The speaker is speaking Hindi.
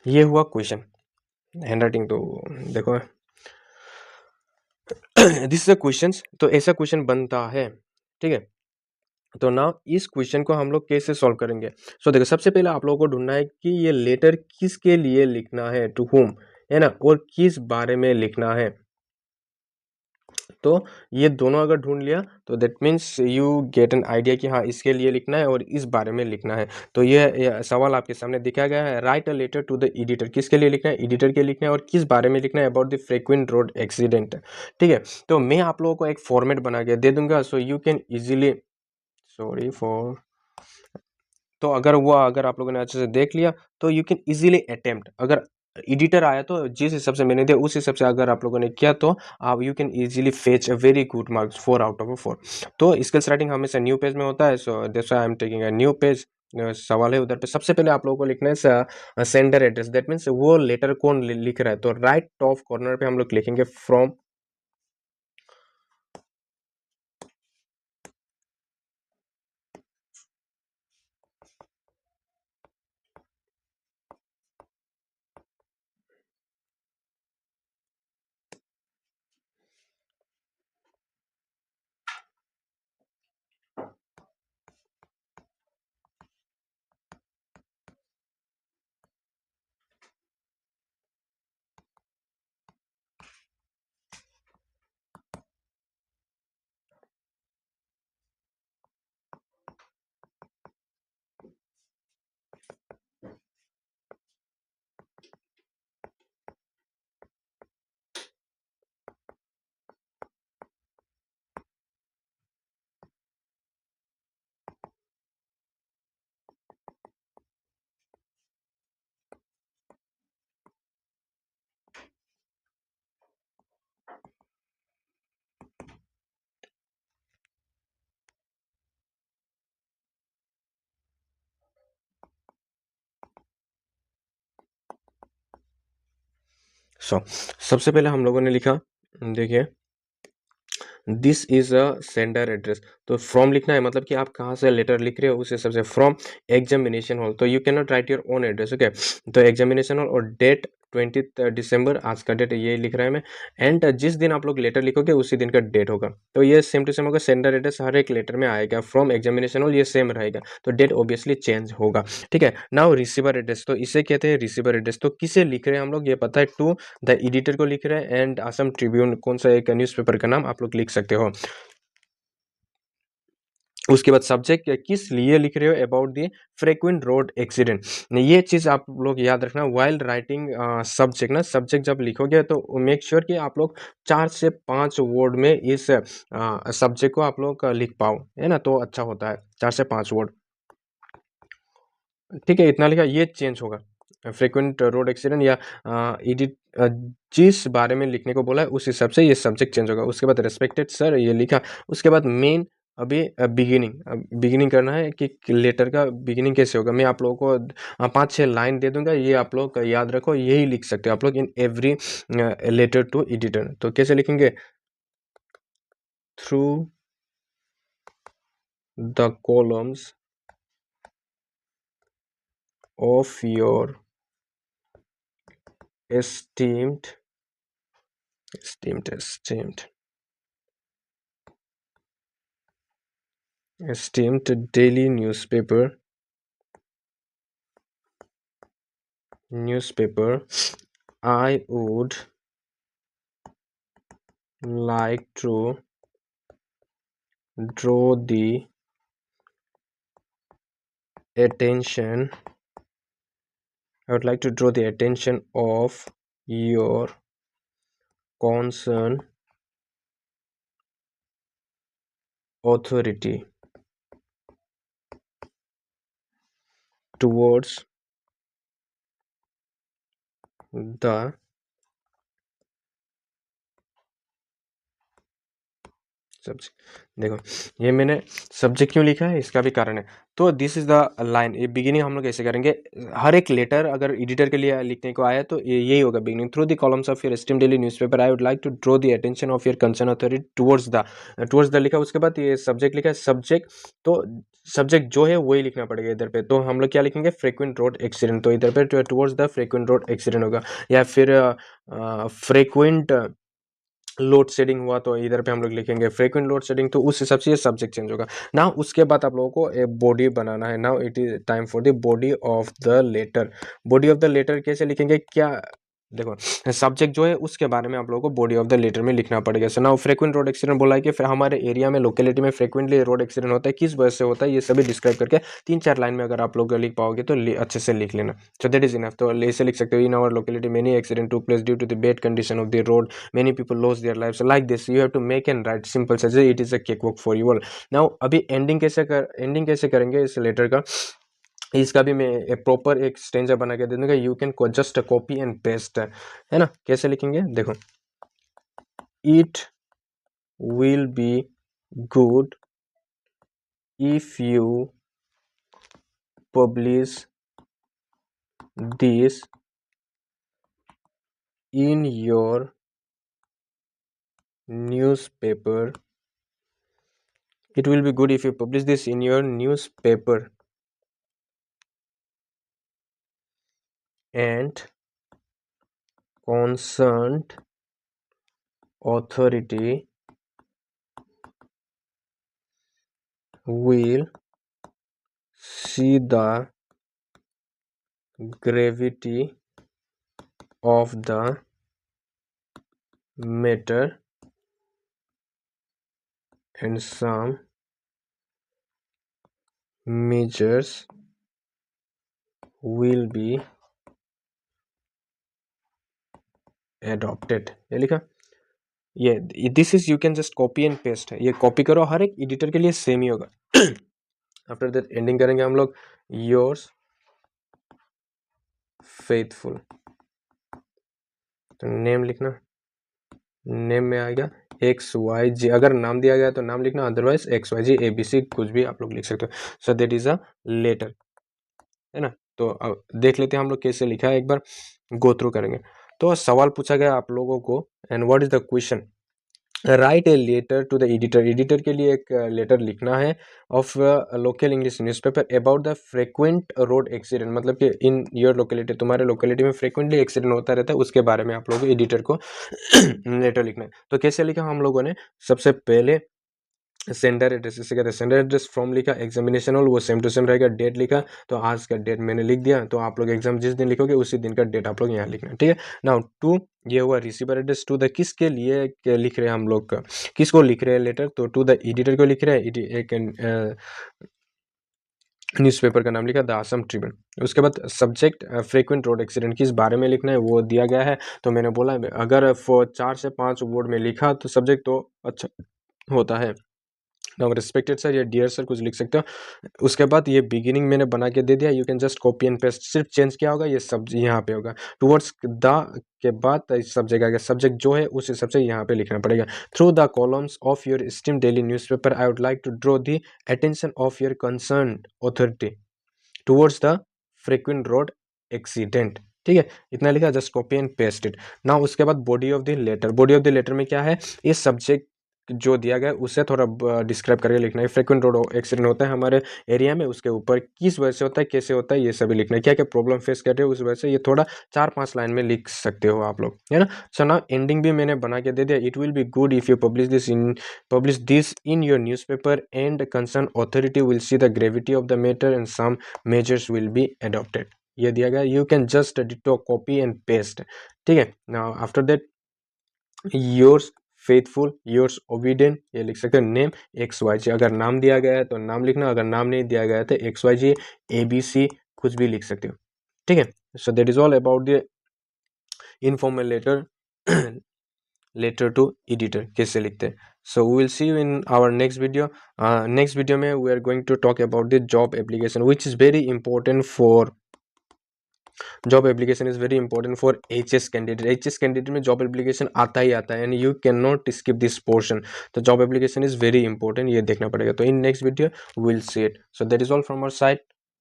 ये हुआ क्वेश्चन। हैंड राइटिंग तो देखो दिस इज अ क्वेश्चन, तो ऐसा क्वेश्चन बनता है, ठीक है। तो ना इस क्वेश्चन को हम लोग कैसे सॉल्व करेंगे। सो देखो, सबसे पहले आप लोगों को ढूंढना है कि ये लेटर किसके लिए लिखना है, टू होम, है ना, और किस बारे में लिखना है। तो ये दोनों अगर ढूंढ लिया तो that means you get an idea कि हाँ इसके लिए लिखना है और इस बारे में लिखना है। तो ये सवाल आपके सामने दिखाया गया है, write a letter to the editor, किसके लिए लिखना है, एडिटर के लिखना है, और किस बारे में लिखना है, about the frequent road accident, ठीक है। तो मैं आप लोगों को एक फॉर्मेट बना के दे दूंगा, so you can easily, sorry for, तो अगर आप लोगों ने अच्छे से देख लिया तो यू कैन इजीली अटेम्प्ट, अगर एडिटर आया तो जिस हिसाब से मैंने दिया उस हिसाब से अगर आप लोगों ने किया तो आप you can easily fetch a very good marks 4 out of 4। तो स्किल्स राइटिंग हमेशा न्यू पेज में होता है, so that's why I am taking a new page. सवाल है उधर पे, सबसे पहले आप लोगों को लिखना है सेंडर एड्रेस, दैट मीन्स वो लेटर कौन लिख रहा है। तो राइट टॉप कॉर्नर पे हम लोग लिखेंगे फ्रॉम, सो सबसे पहले हम लोगों ने लिखा, देखिए this is a sender address, तो फ्रॉम लिखना है, मतलब कि आप कहाँ से लेटर लिख रहे हो उस हिसाब से, फ्रॉम एग्जामिनेशन हॉल, तो you can not right your own address, okay. तो एग्जामिनेशन हॉल, और डेट 20 दिसंबर, आज का डेट ये लिख रहा है मैं, एंड जिस दिन आप लोग लेटर लिखोगे उसी दिन का डेट होगा। तो ये सेम टू सेम होगा, सेंडर एड्रेस हर एक लेटर में आएगा, फ्रॉम एग्जामिनेशन हॉल ये सेम रहेगा, तो डेट ऑब्वियसली चेंज होगा, ठीक है। नाउ रिसीवर एड्रेस, तो इसे कहते हैं रिसीवर एड्रेस, तो किसे लिख रहे हैं हम लोग ये पता है, टू द एडिटर को लिख रहे हैं, एंड असम ट्रिब्यून, कौन सा एक न्यूज़पेपर का नाम आप लोग लिख सकते हो। उसके बाद सब्जेक्ट किस लिए लिख रहे हो, about the frequent road accident, ये चीज आप लोग याद रखना वाइल राइटिंग सब्जेक्ट ना, सब्जेक्ट जब लिखोगे तो मेक श्योर कि आप लोग 4 से 5 वर्ड में इस सब्जेक्ट को आप लोग लिख पाओ, है ना, तो अच्छा होता है 4 से 5 वर्ड, ठीक है। इतना लिखा, ये चेंज होगा, फ्रीक्वेंट रोड एक्सीडेंट या एडिट, जिस बारे में लिखने को बोला है उस हिसाब से ये सब्जेक्ट चेंज होगा। उसके बाद रेस्पेक्टेड सर ये लिखा, उसके बाद मेन, अभी बिगिनिंग करना है कि लेटर का बिगिनिंग कैसे होगा। मैं आप लोगों को 5-6 लाइन दे दूंगा, ये आप लोग याद रखो, यही लिख सकते हो आप लोग in every letter to editor. तो कैसे लिखेंगे, through the columns of your esteemed esteemed esteemed daily newspaper, I would like to draw the attention I would like to draw the attention of your concerned authority towards the subject, देखो ये मैंने सब्जेक्ट क्यों लिखा है, इसका भी कारण है। तो दिस इज द लाइन, ये बिगिनिंग हम लोग ऐसे करेंगे। हर एक लेटर अगर एडिटर के लिए लिखने को आया तो ये यही होगा beginning. Through the columns of your esteemed daily newspaper I would like to draw the attention of your concern authority towards the लिखा, उसके बाद ये सब्जेक्ट लिखा है, सब्जेक्ट तो सब्जेक्ट जो है वही लिखना पड़ेगा इधर पे। तो हम लोग क्या लिखेंगे, फ्रीक्वेंट रोड एक्सीडेंट, तो इधर पे towards the frequent road accident होगा। या फिर फ्रीक्वेंट लोड शेडिंग हुआ तो इधर पे हम लोग लिखेंगे फ्रीक्वेंट लोड शेडिंग, तो उस हिसाब से ये सब्जेक्ट चेंज होगा। नाउ उसके बाद आप लोगों को एक बॉडी बनाना है। Now it is time for the body of the letter. Body of the letter कैसे लिखेंगे, क्या देखो सब्जेक्ट जो है उसके बारे में आप लोगों को बॉडी ऑफ द लेटर में लिखना पड़ेगा। So now frequent road accident बोला है कि फिर हमारे एरिया में लोकेलिटी में फ्रीक्वेंटली रोड एक्सीडेंट होता है, किस वजह से होता है, ये सभी डिस्क्राइब करके 3-4 लाइन में अगर आप लोग लिख पाओगे तो अच्छे से लिख लेना। So that is enough. तो ऐसे लिख सकते हो, in our locality many accident took place due to the bad condition of the road, many people lost their lives, like this you have to make and write simple such as it is a cake walk for you all. now अभी एंडिंग कैसे करेंगे इस लेटर का, इसका भी मैं एक प्रॉपर एक स्टेंजा बना के दे दूंगा। You can just copy and paste, है ना। कैसे लिखेंगे देखो, it will be good if you publish this in your newspaper. It will be good if you publish this in your newspaper and concerned authority will see the gravity of the matter and some measures will be adopted। ये लिखा, ये this is, you can just copy and paste है, ये कॉपी करो, हर एक एडिटर के लिए सेम ही होगा। आफ्टर दैट एंडिंग करेंगे हम लोग, योर्स फेथफुल, तो नेम लिखना, नेम में आएगा XYG, अगर नाम दिया गया तो नाम लिखना, अदरवाइज XYG ABC कुछ भी आप लोग लिख सकते हो। So that is a letter, है ना। तो अब देख लेते हैं हम लोग कैसे लिखा है, एक बार गो थ्रू करेंगे। तो सवाल पूछा गया आप लोगों को, and what is the question, write a letter to the editor, editor के लिए एक लेटर लिखना है of local English newspaper about the frequent road accident, मतलब कि इन योर लोकेलिटी, तुम्हारे लोकेलिटी में फ्रीक्वेंटली एक्सीडेंट होता रहता है, उसके बारे में आप लोगों को एडिटर को लेटर लिखना है। तो कैसे लिखा हम लोगों ने, सबसे पहले सेंडर एड्रेस, इसे कहते हैं सेंडर एड्रेस, फॉर्म लिखा, एग्जामिनेशन हॉल वो सेम टू सेम रहेगा, डेट लिखा, तो आज का डेट मैंने लिख दिया, तो आप लोग एग्जाम जिस दिन लिखोगे उसी दिन का डेट आप लोग यहाँ लिखना, ठीक है। नाउ टू, ये हुआ रिसीवर एड्रेस। टू द किसके लिए लिख रहे हैं हम लोग, किसको लिख रहे हैं लेटर, तो टू द एडिटर को लिख रहे हैं, एक न्यूज़पेपर का नाम लिखा द आसाम ट्रिब्यून। उसके बाद सब्जेक्ट फ्रीक्वेंट रोड एक्सीडेंट, किस बारे में लिखना है वो दिया गया है, तो मैंने बोला अगर 4 से 5 वर्ड में लिखा तो सब्जेक्ट तो अच्छा होता है। नाउ रिस्पेक्टेड सर या डियर सर कुछ लिख सकते हो। उसके बाद ये बिगिनिंग मैंने बना के दे दिया, you can just copy and paste, सिर्फ चेंज क्या होगा, ये सब यहाँ पे होगा। टुवर्ड्स द के बाद सब्जेक्ट आ गया, सब्जेक्ट जो है उस हिसाब से यहाँ पे लिखना पड़ेगा। Through the columns of your esteemed daily newspaper I would like to draw the attention of your concern authority towards the frequent road accident, ठीक है, इतना लिखा, just copy and paste it. ना उसके बाद body of the letter, body of the letter में क्या है, ये सब्जेक्ट जो दिया गया है उससे थोड़ा डिस्क्राइब करके लिखना है। फ्रीक्वेंट रोड एक्सीडेंट होता है हमारे एरिया में, उसके ऊपर किस वजह से होता है, कैसे होता है, ये सभी लिखना है, क्या क्या प्रॉब्लम फेस कर रहे हो उस वजह से, ये थोड़ा 4-5 लाइन में लिख सकते हो आप लोग, है ना। सो ना एंडिंग भी मैंने बना के दे दिया, it will be good if you publish this in your newspaper and concerned authority will see the gravity of the matter and some measures will be adopted, ये दिया गया, you can just ditto copy and paste, ठीक है। now after that yours faithful, yours obedient, ये लिख सकते हैं, नेम XYG, अगर नाम दिया गया है तो नाम लिखना, अगर नाम नहीं दिया गया है तो XYG ABC कुछ भी लिख सकते हो, ठीक है। So that is all about the informal letter to editor कैसे लिखते हैं। So we will see you in our next video. Next video में we are going to talk about the job application which is very important for job application is very important for HS candidate. HS candidate में जॉब एप्लीकेशन आता ही आता है and you can not skip this portion. तो job application is very important, ये देखना पड़ेगा। तो in next video will see it. So that is all from our side.